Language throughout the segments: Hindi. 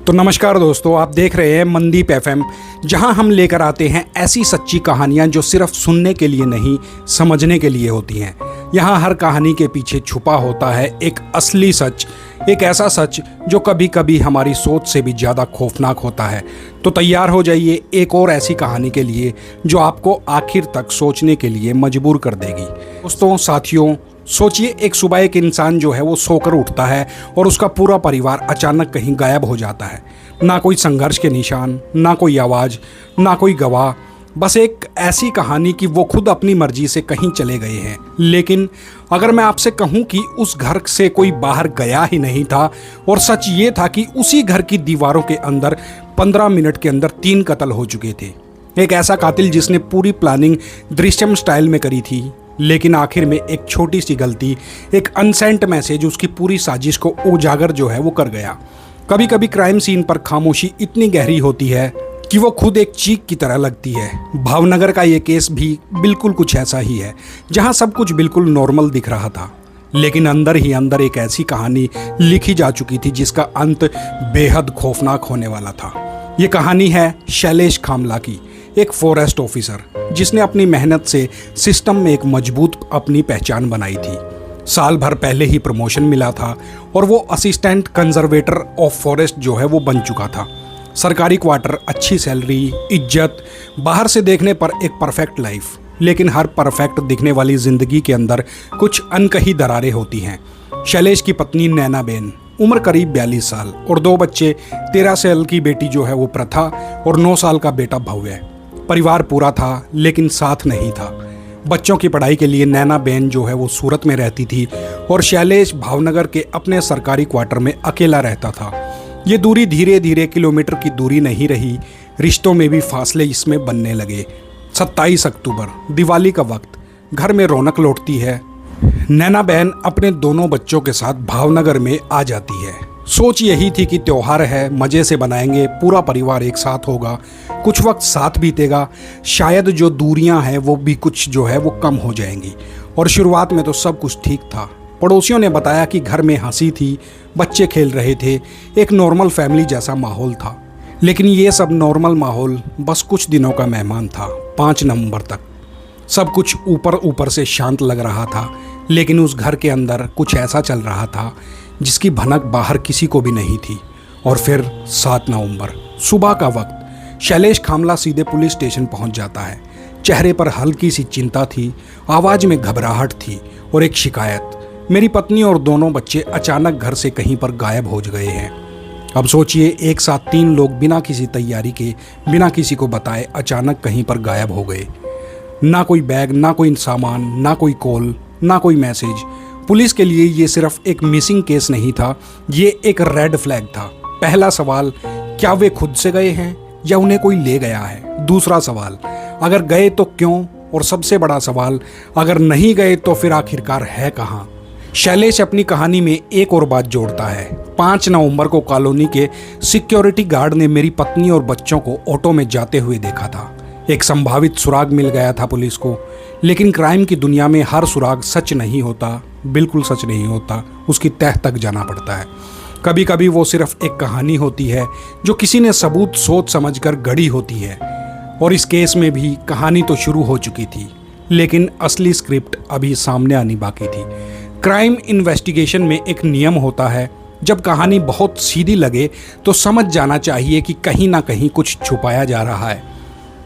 तो नमस्कार दोस्तों, आप देख रहे हैं मनदीप एफएम, जहां हम लेकर आते हैं ऐसी सच्ची कहानियां जो सिर्फ सुनने के लिए नहीं, समझने के लिए होती हैं। यहां हर कहानी के पीछे छुपा होता है एक असली सच, एक ऐसा सच जो कभी कभी हमारी सोच से भी ज़्यादा खौफनाक होता है। तो तैयार हो जाइए एक और ऐसी कहानी के लिए जो आपको आखिर तक सोचने के लिए मजबूर कर देगी। दोस्तों, साथियों, सोचिए एक सुबह एक इंसान जो है वो सोकर उठता है और उसका पूरा परिवार अचानक कहीं गायब हो जाता है। ना कोई संघर्ष के निशान, ना कोई आवाज़, ना कोई गवाह, बस एक ऐसी कहानी कि वो खुद अपनी मर्जी से कहीं चले गए हैं। लेकिन अगर मैं आपसे कहूं कि उस घर से कोई बाहर गया ही नहीं था, और सच ये था कि उसी घर की दीवारों के अंदर 15 मिनट के अंदर 3 कत्ल हो चुके थे। एक ऐसा कातिल जिसने पूरी प्लानिंग दृश्यम स्टाइल में करी थी, लेकिन आखिर में एक छोटी सी गलती, एक अनसेंट मैसेज उसकी पूरी साजिश को उजागर जो है वो कर गया। कभी कभी क्राइम सीन पर खामोशी इतनी गहरी होती है कि वो खुद एक चीख की तरह लगती है। भावनगर का ये केस भी बिल्कुल कुछ ऐसा ही है, जहां सब कुछ बिल्कुल नॉर्मल दिख रहा था, लेकिन अंदर ही अंदर एक ऐसी कहानी लिखी जा चुकी थी जिसका अंत बेहद खौफनाक होने वाला था। ये कहानी है शैलेश खामला की, एक फॉरेस्ट ऑफिसर जिसने अपनी मेहनत से सिस्टम में एक मजबूत अपनी पहचान बनाई थी। साल भर पहले ही प्रमोशन मिला था और वो असिस्टेंट कंजर्वेटर ऑफ फॉरेस्ट जो है वो बन चुका था। सरकारी क्वार्टर, अच्छी सैलरी, इज्जत, बाहर से देखने पर एक परफेक्ट लाइफ। लेकिन हर परफेक्ट दिखने वाली जिंदगी के अंदर कुछ अनकही दरारें होती हैं। शैलेश की पत्नी नैना बेन, उम्र करीब 42 साल, और 2 बच्चे, 13 साल की बेटी जो है वो प्रथा और 9 साल का बेटा भव्य। परिवार पूरा था लेकिन साथ नहीं था। बच्चों की पढ़ाई के लिए नैना बेन जो है वो सूरत में रहती थी और शैलेश भावनगर के अपने सरकारी क्वार्टर में अकेला रहता था। ये दूरी धीरे धीरे किलोमीटर की दूरी नहीं रही, रिश्तों में भी फासले इसमें बनने लगे। 27 अक्टूबर, दिवाली का वक्त, घर में रौनक लौटती है। नैना बहन अपने दोनों बच्चों के साथ भावनगर में आ जाती है। सोच यही थी कि त्योहार है, मज़े से बनाएंगे, पूरा परिवार एक साथ होगा, कुछ वक्त साथ बीतेगा, शायद जो दूरियां हैं वो भी कुछ जो है वो कम हो जाएंगी। और शुरुआत में तो सब कुछ ठीक था। पड़ोसियों ने बताया कि घर में हंसी थी, बच्चे खेल रहे थे, एक नॉर्मल फैमिली जैसा माहौल था। लेकिन ये सब नॉर्मल माहौल बस कुछ दिनों का मेहमान था। 5 नवंबर तक सब कुछ ऊपर ऊपर से शांत लग रहा था, लेकिन उस घर के अंदर कुछ ऐसा चल रहा था जिसकी भनक बाहर किसी को भी नहीं थी। और फिर 7 नवंबर, सुबह का वक्त, शैलेश खामला सीधे पुलिस स्टेशन पहुंच जाता है। चेहरे पर हल्की सी चिंता थी, आवाज़ में घबराहट थी और एक शिकायत, मेरी पत्नी और दोनों बच्चे अचानक घर से कहीं पर गायब हो गए हैं। अब सोचिए, एक साथ 3 लोग बिना किसी तैयारी के, बिना किसी को बताए अचानक कहीं पर गायब हो गए। ना कोई बैग, ना कोई सामान, ना कोई कॉल, ना कोई मैसेज। पुलिस के लिए ये सिर्फ एक मिसिंग केस नहीं था, ये एक रेड फ्लैग था। पहला सवाल, क्या वे खुद से गए हैं या उन्हें कोई ले गया है? दूसरा सवाल, अगर गए तो क्यों? और सबसे बड़ा सवाल, अगर नहीं गए तो फिर आखिरकार है कहाँ? शैलेश अपनी कहानी में एक और बात जोड़ता है। 5 नवंबर को कॉलोनी के सिक्योरिटी गार्ड ने मेरी पत्नी और बच्चों को ऑटो में जाते हुए देखा था। एक संभावित सुराग मिल गया था पुलिस को, लेकिन क्राइम की दुनिया में हर सुराग सच नहीं होता, बिल्कुल सच नहीं होता, उसकी तह तक जाना पड़ता है। कभी कभी वो सिर्फ एक कहानी होती है जो किसी ने सबूत सोच समझकर गढ़ी होती है। और इस केस में भी कहानी तो शुरू हो चुकी थी, लेकिन असली स्क्रिप्ट अभी सामने आनी बाकी थी। क्राइम इन्वेस्टिगेशन में एक नियम होता है, जब कहानी बहुत सीधी लगे तो समझ जाना चाहिए कि कहीं ना कहीं कुछ छुपाया जा रहा है।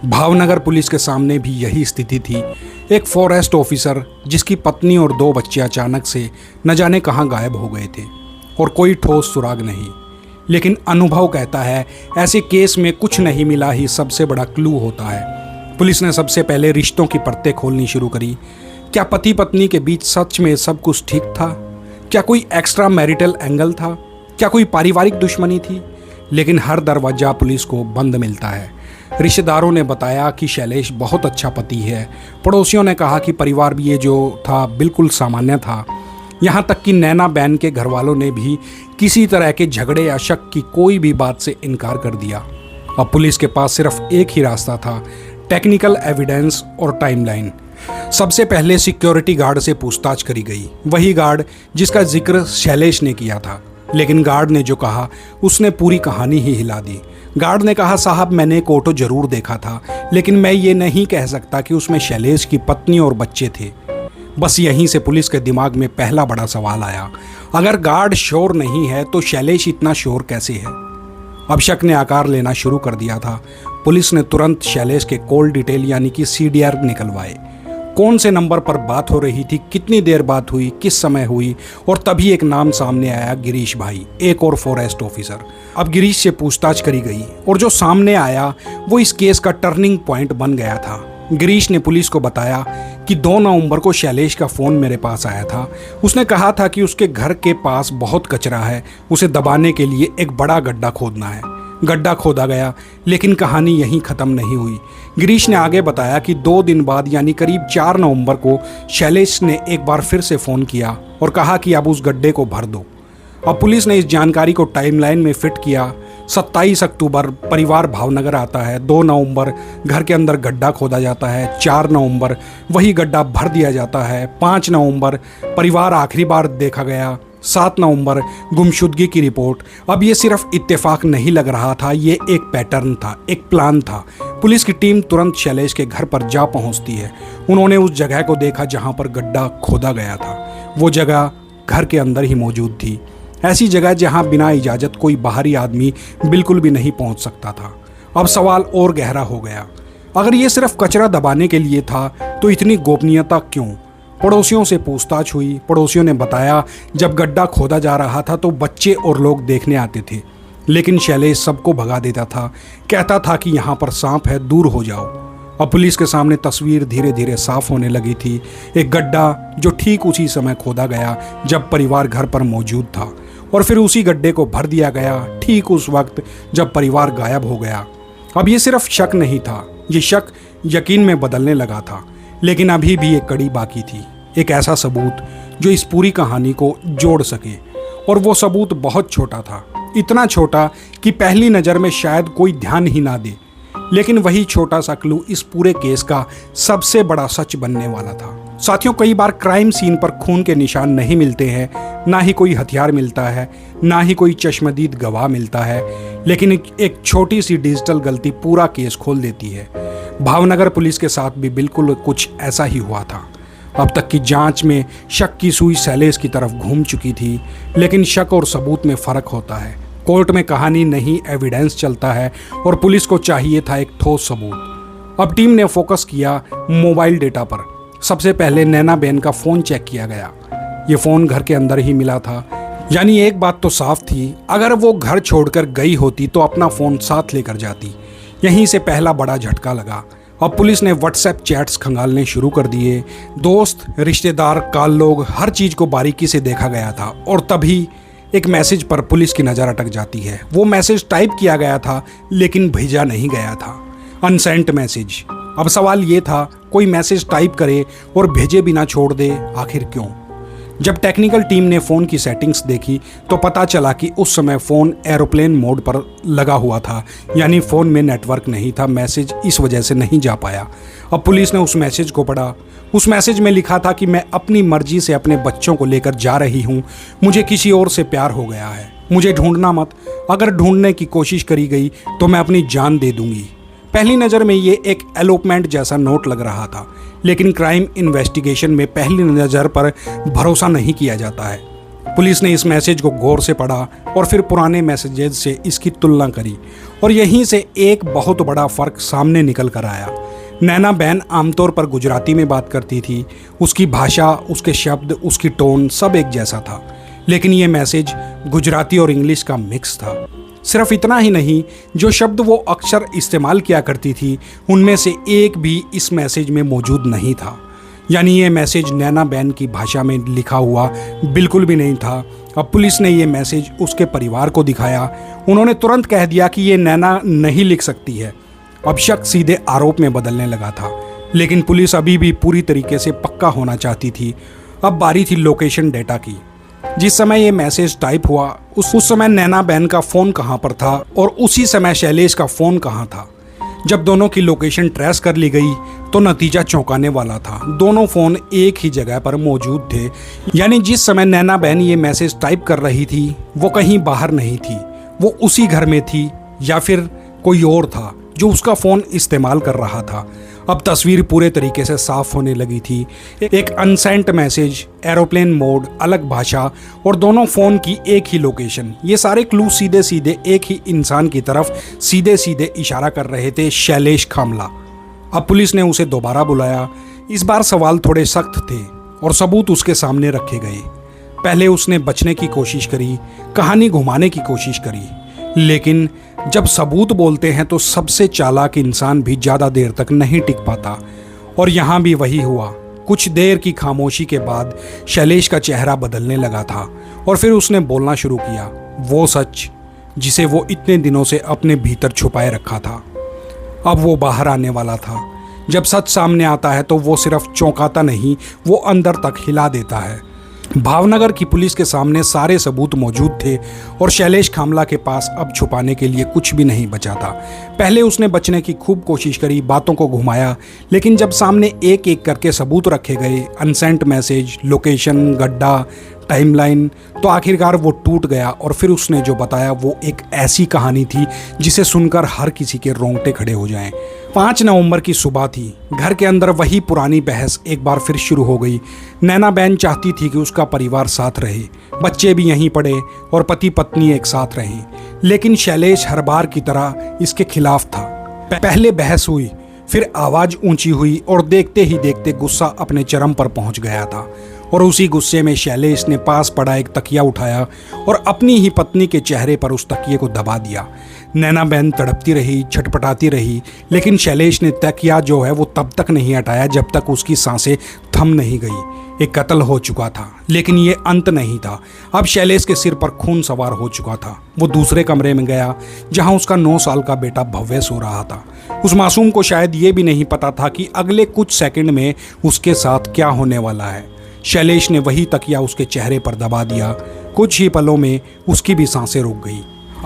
भावनगर पुलिस के सामने भी यही स्थिति थी। एक फॉरेस्ट ऑफिसर जिसकी पत्नी और 2 बच्चे अचानक से न जाने कहाँ गायब हो गए थे और कोई ठोस सुराग नहीं। लेकिन अनुभव कहता है ऐसे केस में कुछ नहीं मिला ही सबसे बड़ा क्लू होता है। पुलिस ने सबसे पहले रिश्तों की परतें खोलनी शुरू करी। क्या पति पत्नी के बीच सच में सब कुछ ठीक था? क्या कोई एक्स्ट्रा मैरिटल एंगल था? क्या कोई पारिवारिक दुश्मनी थी? लेकिन हर दरवाजा पुलिस को बंद मिलता है। रिश्तेदारों ने बताया कि शैलेश बहुत अच्छा पति है। पड़ोसियों ने कहा कि परिवार भी ये जो था बिल्कुल सामान्य था। यहाँ तक कि नैना बैन के घर वालों ने भी किसी तरह के झगड़े या शक की कोई भी बात से इनकार कर दिया। अब पुलिस के पास सिर्फ एक ही रास्ता था, टेक्निकल एविडेंस और टाइमलाइन। सबसे पहले सिक्योरिटी गार्ड से पूछताछ करी गई, वही गार्ड जिसका जिक्र शैलेश ने किया था। लेकिन गार्ड ने जो कहा उसने पूरी कहानी ही हिला दी। गार्ड ने कहा, साहब मैंने एक ऑटो जरूर देखा था, लेकिन मैं ये नहीं कह सकता कि उसमें शैलेश की पत्नी और बच्चे थे। बस यहीं से पुलिस के दिमाग में पहला बड़ा सवाल आया, अगर गार्ड श्योर नहीं है तो शैलेश इतना श्योर कैसे है। अब शक ने आकार लेना शुरू कर दिया था। पुलिस ने तुरंत शैलेश के कॉल डिटेल यानी कि CDR निकलवाए। कौन से नंबर पर बात हो रही थी, कितनी देर बात हुई, किस समय हुई, और तभी एक नाम सामने आया, गिरीश भाई, एक और फॉरेस्ट ऑफिसर। अब गिरीश से पूछताछ करी गई और जो सामने आया वो इस केस का टर्निंग पॉइंट बन गया था। गिरीश ने पुलिस को बताया कि 2 नवंबर को शैलेश का फ़ोन मेरे पास आया था। उसने कहा था कि उसके घर के पास बहुत कचरा है, उसे दबाने के लिए एक बड़ा गड्ढा खोदना है। गड्ढा खोदा गया, लेकिन कहानी यहीं ख़त्म नहीं हुई। गिरीश ने आगे बताया कि 2 दिन बाद यानी करीब 4 नवंबर को शैलेश ने एक बार फिर से फ़ोन किया और कहा कि अब उस गड्ढे को भर दो। अब पुलिस ने इस जानकारी को टाइमलाइन में फिट किया। 27 अक्टूबर परिवार भावनगर आता है, 2 नवंबर घर के अंदर गड्ढा खोदा जाता है, 4 नवंबर वही गड्ढा भर दिया जाता है, 5 नवंबर परिवार आखिरी बार देखा गया, 7 नवंबर गुमशुदगी की रिपोर्ट। अब ये सिर्फ इत्तेफाक नहीं लग रहा था, ये एक पैटर्न था, एक प्लान था। पुलिस की टीम तुरंत शैलेश के घर पर जा पहुंचती है। उन्होंने उस जगह को देखा जहां पर गड्ढा खोदा गया था। वो जगह घर के अंदर ही मौजूद थी, ऐसी जगह जहां बिना इजाज़त कोई बाहरी आदमी बिल्कुल भी नहीं पहुंच सकता था। अब सवाल और गहरा हो गया, अगर ये सिर्फ कचरा दबाने के लिए था तो इतनी गोपनीयता क्यों। पड़ोसियों से पूछताछ हुई। पड़ोसियों ने बताया जब गड्ढा खोदा जा रहा था तो बच्चे और लोग देखने आते थे, लेकिन शैलेश सबको भगा देता था, कहता था कि यहाँ पर सांप है, दूर हो जाओ। अब पुलिस के सामने तस्वीर धीरे धीरे साफ होने लगी थी। एक गड्ढा जो ठीक उसी समय खोदा गया जब परिवार घर पर मौजूद था, और फिर उसी गड्ढे को भर दिया गया ठीक उस वक्त जब परिवार गायब हो गया। अब ये सिर्फ शक नहीं था, ये शक यकीन में बदलने लगा था। लेकिन अभी भी एक कड़ी बाकी थी, एक ऐसा सबूत जो इस पूरी कहानी को जोड़ सके। और वो सबूत बहुत छोटा था, इतना छोटा कि पहली नज़र में शायद कोई ध्यान ही ना दे, लेकिन वही छोटा सा क्लू इस पूरे केस का सबसे बड़ा सच बनने वाला था। साथियों, कई बार क्राइम सीन पर खून के निशान नहीं मिलते हैं, ना ही कोई हथियार मिलता है, ना ही कोई चश्मदीद गवाह मिलता है, लेकिन एक छोटी सी डिजिटल गलती पूरा केस खोल देती है। भावनगर पुलिस के साथ भी बिल्कुल कुछ ऐसा ही हुआ था। अब तक की जांच में शक की सुई शैलेश की तरफ घूम चुकी थी, लेकिन शक और सबूत में फ़र्क होता है। कोर्ट में कहानी नहीं, एविडेंस चलता है, और पुलिस को चाहिए था एक ठोस सबूत। अब टीम ने फोकस किया मोबाइल डेटा पर। सबसे पहले नैना बहन का फ़ोन चेक किया गया। ये फ़ोन घर के अंदर ही मिला था, यानी एक बात तो साफ थी, अगर वो घर छोड़कर गई होती तो अपना फ़ोन साथ लेकर जाती। यहीं से पहला बड़ा झटका लगा। अब पुलिस ने व्हाट्सएप चैट्स खंगालने शुरू कर दिए। दोस्त, रिश्तेदार, काल लोग, हर चीज़ को बारीकी से देखा गया था। और तभी एक मैसेज पर पुलिस की नज़र अटक जाती है। वो मैसेज टाइप किया गया था, लेकिन भेजा नहीं गया था, अनसेंट मैसेज। अब सवाल ये था, कोई मैसेज टाइप करे और भेजे बिना छोड़ दे, आखिर क्यों? जब टेक्निकल टीम ने फ़ोन की सेटिंग्स देखी तो पता चला कि उस समय फ़ोन एरोप्लेन मोड पर लगा हुआ था, यानी फ़ोन में नेटवर्क नहीं था, मैसेज इस वजह से नहीं जा पाया। अब पुलिस ने उस मैसेज को पढ़ा। उस मैसेज में लिखा था कि मैं अपनी मर्जी से अपने बच्चों को लेकर जा रही हूँ, मुझे किसी और से प्यार हो गया है, मुझे ढूंढना मत, अगर ढूंढने की कोशिश करी गई तो मैं अपनी जान दे दूंगी। पहली नज़र में ये एक एलोपमेंट जैसा नोट लग रहा था, लेकिन क्राइम इन्वेस्टिगेशन में पहली नज़र पर भरोसा नहीं किया जाता है। पुलिस ने इस मैसेज को गौर से पढ़ा और फिर पुराने मैसेजेज से इसकी तुलना करी, और यहीं से एक बहुत बड़ा फ़र्क सामने निकल कर आया। नैना बहन आमतौर पर गुजराती में बात करती थी, उसकी भाषा, उसके शब्द, उसकी टोन सब एक जैसा था, लेकिन ये मैसेज गुजराती और इंग्लिश का मिक्स था। सिर्फ इतना ही नहीं, जो शब्द वो अक्सर इस्तेमाल किया करती थी उनमें से एक भी इस मैसेज में मौजूद नहीं था। यानी ये मैसेज नैना बहन की भाषा में लिखा हुआ बिल्कुल भी नहीं था। अब पुलिस ने ये मैसेज उसके परिवार को दिखाया। उन्होंने तुरंत कह दिया कि ये नैना नहीं लिख सकती है। अब शक सीधे आरोप में बदलने लगा था, लेकिन पुलिस अभी भी पूरी तरीके से पक्का होना चाहती थी। अब बारी थी लोकेशन डेटा की। जिस समय ये मैसेज टाइप हुआ उस समय नैना बहन का फ़ोन कहाँ पर था और उसी समय शैलेश का फ़ोन कहाँ था। जब दोनों की लोकेशन ट्रेस कर ली गई तो नतीजा चौंकाने वाला था। दोनों फ़ोन एक ही जगह पर मौजूद थे, यानी जिस समय नैना बहन ये मैसेज टाइप कर रही थी वो कहीं बाहर नहीं थी, वो उसी घर में थी या फिर कोई और था जो उसका फ़ोन इस्तेमाल कर रहा था। अब तस्वीर पूरे तरीके से साफ होने लगी थी। एक अनसेंट मैसेज, एरोप्लेन मोड, अलग भाषा और दोनों फ़ोन की एक ही लोकेशन, ये सारे क्लू सीधे सीधे एक ही इंसान की तरफ सीधे सीधे इशारा कर रहे थे, शैलेश खामला। अब पुलिस ने उसे दोबारा बुलाया। इस बार सवाल थोड़े सख्त थे और सबूत उसके सामने रखे गए। पहले उसने बचने की कोशिश करी, कहानी घुमाने की कोशिश करी, लेकिन जब सबूत बोलते हैं तो सबसे चालाक इंसान भी ज़्यादा देर तक नहीं टिक पाता। और यहाँ भी वही हुआ। कुछ देर की खामोशी के बाद शैलेश का चेहरा बदलने लगा था और फिर उसने बोलना शुरू किया, वो सच जिसे वो इतने दिनों से अपने भीतर छुपाए रखा था। अब वो बाहर आने वाला था। जब सच सामने आता है तो वो सिर्फ चौंकाता नहीं, वो अंदर तक हिला देता है। भावनगर की पुलिस के सामने सारे सबूत मौजूद थे और शैलेश खामला के पास अब छुपाने के लिए कुछ भी नहीं बचा था। पहले उसने बचने की खूब कोशिश करी, बातों को घुमाया, लेकिन जब सामने एक एक करके सबूत रखे गए, अनसेंट मैसेज, लोकेशन, गड्ढा, टाइमलाइन, तो आखिरकार वो टूट गया। और फिर उसने जो बताया वो एक ऐसी कहानी थी जिसे सुनकर हर किसी के रोंगटे खड़े हो जाएं। 5 नवंबर की सुबह थी। घर के अंदर वही पुरानी बहस एक बार फिर शुरू हो गई। नैना बहन चाहती थी कि उसका परिवार साथ रहे, बच्चे भी यहीं पढ़े और पति पत्नी एक साथ रहें, लेकिन शैलेश हर बार की तरह इसके खिलाफ था। पहले बहस हुई, फिर आवाज़ ऊंची हुई और देखते ही देखते गुस्सा अपने चरम पर पहुंच गया था। और उसी गुस्से में शैलेश ने पास पड़ा एक तकिया उठाया और अपनी ही पत्नी के चेहरे पर उस तकिए को दबा दिया। नैना बहन तड़पती रही, छटपटाती रही, लेकिन शैलेश ने तकिया जो है वो तब तक नहीं हटाया जब तक उसकी सांसें थम नहीं गई। एक कत्ल हो चुका था, लेकिन ये अंत नहीं था। अब शैलेश के सिर पर खून सवार हो चुका था। वो दूसरे कमरे में गया जहां उसका 9 साल का बेटा भव्य सो रहा था। उस मासूम को शायद ये भी नहीं पता था कि अगले कुछ सेकंड में उसके साथ क्या होने वाला है। शैलेश ने वही तकिया उसके चेहरे पर दबा दिया। कुछ ही पलों में उसकी भी सांसें रुक गई।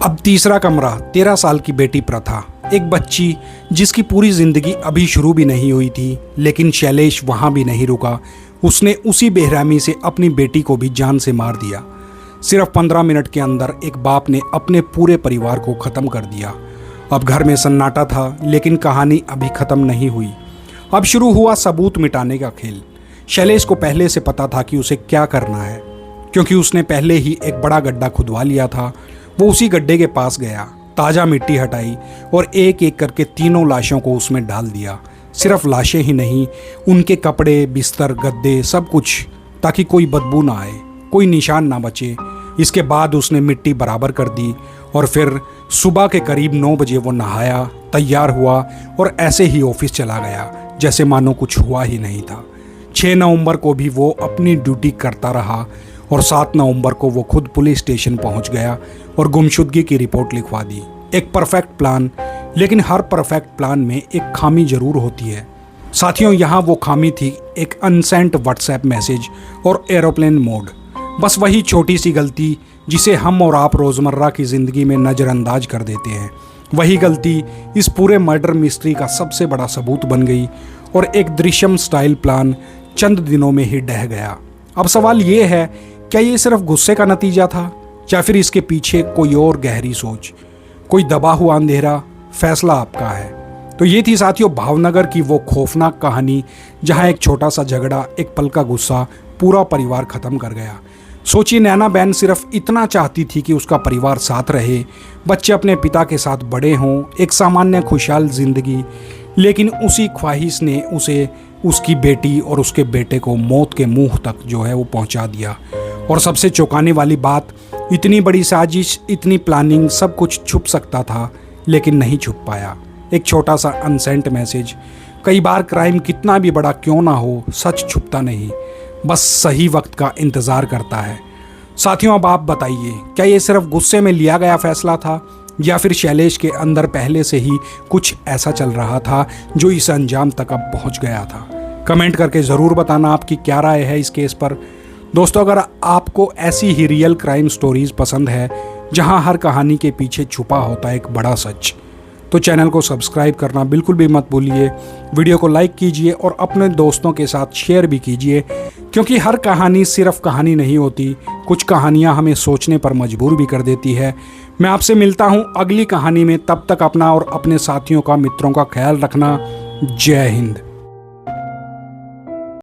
अब तीसरा कमरा, 13 साल की बेटी प्रथा, एक बच्ची जिसकी पूरी जिंदगी अभी शुरू भी नहीं हुई थी, लेकिन शैलेश वहां भी नहीं रुका। उसने उसी बेरहमी से अपनी बेटी को भी जान से मार दिया। सिर्फ 15 मिनट के अंदर एक बाप ने अपने पूरे परिवार को ख़त्म कर दिया। अब घर में सन्नाटा था, लेकिन कहानी अभी ख़त्म नहीं हुई। अब शुरू हुआ सबूत मिटाने का खेल। शैलेश को पहले से पता था कि उसे क्या करना है, क्योंकि उसने पहले ही एक बड़ा गड्ढा खुदवा लिया था। वो उसी गड्ढे के पास गया, ताज़ा मिट्टी हटाई और एक एक करके तीनों लाशों को उसमें डाल दिया। सिर्फ लाशें ही नहीं, उनके कपड़े, बिस्तर, गद्दे, सब कुछ, ताकि कोई बदबू ना आए, कोई निशान ना बचे। इसके बाद उसने मिट्टी बराबर कर दी और फिर सुबह के करीब 9 बजे वो नहाया, तैयार हुआ और ऐसे ही ऑफिस चला गया जैसे मानो कुछ हुआ ही नहीं था। 6 नवंबर को भी वो अपनी ड्यूटी करता रहा और 7 नवंबर को वो खुद पुलिस स्टेशन पहुंच गया और गुमशुदगी की रिपोर्ट लिखवा दी। एक परफेक्ट प्लान, लेकिन हर परफेक्ट प्लान में एक खामी जरूर होती है। साथियों, यहाँ वो खामी थी एक अनसेंट व्हाट्सएप मैसेज और एरोप्लेन मोड। बस वही छोटी सी गलती जिसे हम और आप रोज़मर्रा की ज़िंदगी में नज़रअंदाज कर देते हैं, वही गलती इस पूरे मर्डर मिस्ट्री का सबसे बड़ा सबूत बन गई और एक दृश्यम स्टाइल प्लान चंद दिनों में ही ढह गया। अब सवाल ये है, क्या ये सिर्फ गुस्से का नतीजा था या फिर इसके पीछे कोई और गहरी सोच, कोई दबा हुआ अंधेरा? फैसला आपका है। तो ये थी साथियों भावनगर की वो खौफनाक कहानी जहां एक छोटा सा झगड़ा, एक पल का गुस्सा पूरा परिवार ख़त्म कर गया। सोचिए, नैना बहन सिर्फ इतना चाहती थी कि उसका परिवार साथ रहे, बच्चे अपने पिता के साथ बड़े हों, एक सामान्य खुशहाल जिंदगी, लेकिन उसी ख्वाहिश ने उसे, उसकी बेटी और उसके बेटे को मौत के मुंह तक जो है वो पहुंचा दिया। और सबसे चौंकाने वाली बात, इतनी बड़ी साजिश, इतनी प्लानिंग, सब कुछ छुप सकता था लेकिन नहीं छुप पाया। एक छोटा सा अनसेंट मैसेज। कई बार क्राइम कितना भी बड़ा क्यों ना हो, सच छुपता नहीं, बस सही वक्त का इंतज़ार करता है। साथियों, अब आप बताइए, क्या ये सिर्फ गुस्से में लिया गया फैसला था या फिर शैलेश के अंदर पहले से ही कुछ ऐसा चल रहा था जो इस अंजाम तक अब पहुंच गया था? कमेंट करके ज़रूर बताना आपकी क्या राय है इस केस पर। दोस्तों, अगर आपको ऐसी ही रियल क्राइम स्टोरीज़ पसंद है जहां हर कहानी के पीछे छुपा होता है एक बड़ा सच, तो चैनल को सब्सक्राइब करना बिल्कुल भी मत भूलिए। वीडियो को लाइक कीजिए और अपने दोस्तों के साथ शेयर भी कीजिए, क्योंकि हर कहानी सिर्फ कहानी नहीं होती, कुछ कहानियाँ हमें सोचने पर मजबूर भी कर देती है। मैं आपसे मिलता हूँ अगली कहानी में, तब तक अपना और अपने साथियों का, मित्रों का ख्याल रखना। जय हिंद।